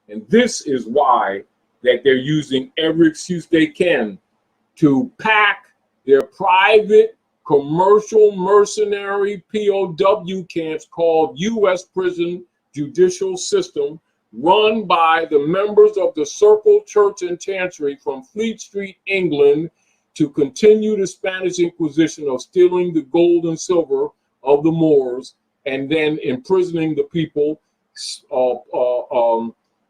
And this is why that they're using every excuse they can to pack their private commercial mercenary POW camps called U.S. prison judicial system, run by the members of the Circle Church and Chancery from Fleet Street, England, to continue the Spanish Inquisition of stealing the gold and silver of the Moors and then imprisoning the people,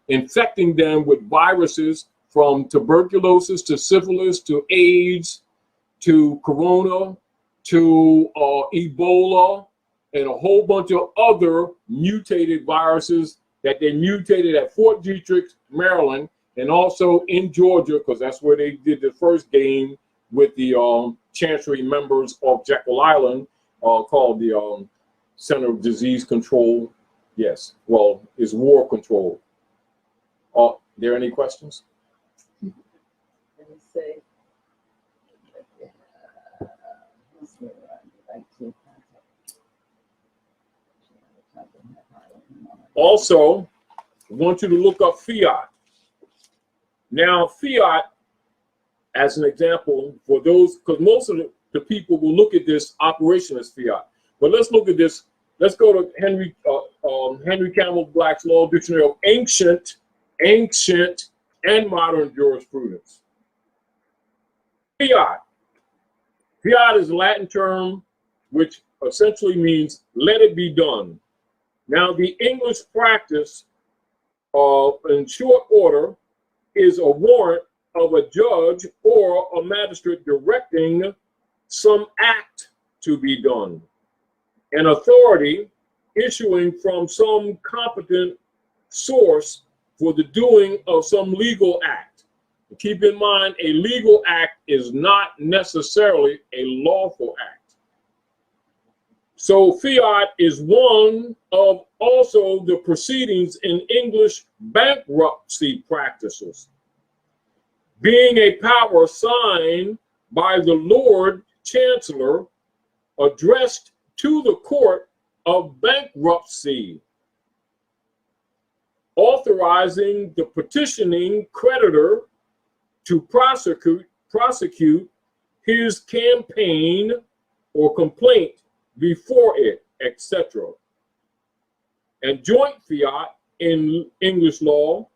infecting them with viruses from tuberculosis to syphilis to AIDS to corona to Ebola and a whole bunch of other mutated viruses that they mutated at Fort Detrick, Maryland, and also in Georgia, because that's where they did the first game with the Chancery members of Jekyll Island, called the Center of Disease Control. Yes, well, it's war control. Are there any questions? Let me say, also, I want you to look up fiat. Now, fiat, as an example, for those, because most of the people will look at this operation as fiat. But let's look at this. Let's go to Henry Campbell Black's Law Dictionary of Ancient, and Modern Jurisprudence. Fiat. Fiat is a Latin term which essentially means let it be done. Now, the English practice in short order is a warrant of a judge or a magistrate directing some act to be done. An authority issuing from some competent source for the doing of some legal act. Keep in mind, a legal act is not necessarily a lawful act. So fiat is one of also the proceedings in English bankruptcy practices, being a power signed by the Lord Chancellor addressed to the court of bankruptcy, authorizing the petitioning creditor to prosecute his campaign or complaint before it, etc. And joint fiat in English law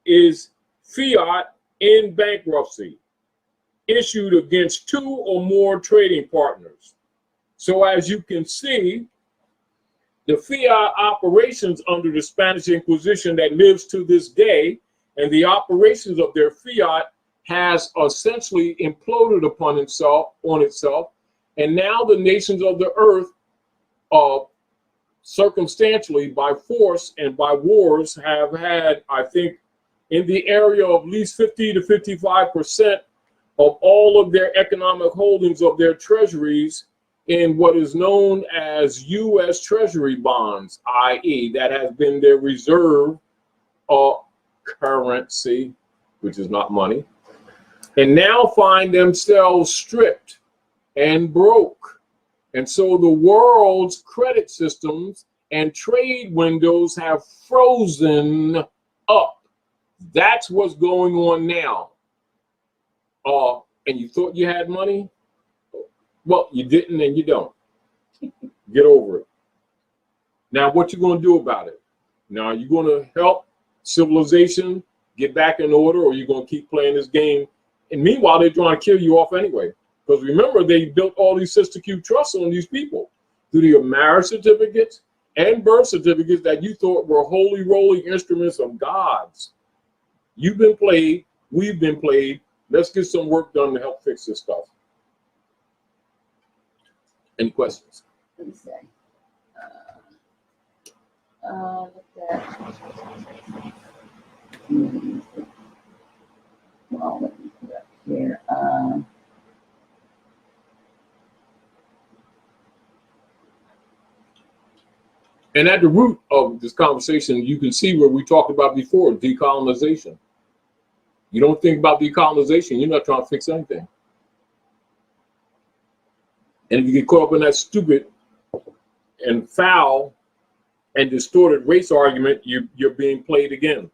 is fiat in bankruptcy, issued against two or more trading partners. So as you can see, the fiat operations under the Spanish Inquisition that lives to this day, and the operations of their fiat has essentially imploded upon itself, and now the nations of the earth, circumstantially by force and by wars, have had, I think, in the area of at least 50 to 55% of all of their economic holdings of their treasuries in what is known as U.S. Treasury bonds, i.e., that has been their reserve currency, which is not money, and now find themselves stripped and broke. And so the world's credit systems and trade windows have frozen up. That's what's going on now. And you thought you had money? Well, you didn't and you don't. Get over it. Now, what you going to do about it? Now, are you going to help civilization get back in order, or are you going to keep playing this game? And meanwhile, they're trying to kill you off anyway. Because remember, they built all these sister cube trusts on these people through your marriage certificates and birth certificates that you thought were holy roly instruments of gods. You've been played. We've been played. Let's get some work done to help fix this stuff. Any questions? Let me say. Look at. Well, let me put up here. And at the root of this conversation, you can see where we talked about before, decolonization. You don't think about decolonization, you're not trying to fix anything. And if you get caught up in that stupid and foul and distorted race argument, you're being played again.